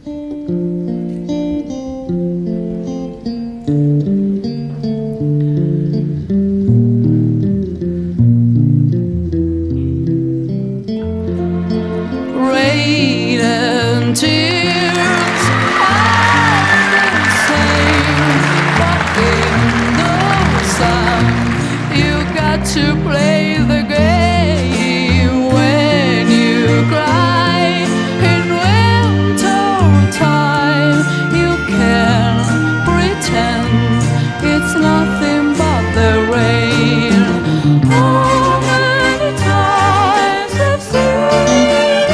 Rain and tears are the same, but in the sun you got to play the game. When you cry in winter time, you can pretend it's nothing but the rain. How many times I've seen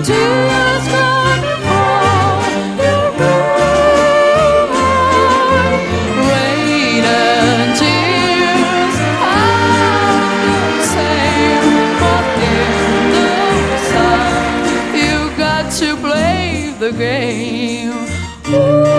tears coming from your eyes. Rain and tears are the same, but in the sun you got to play the game. Ooh.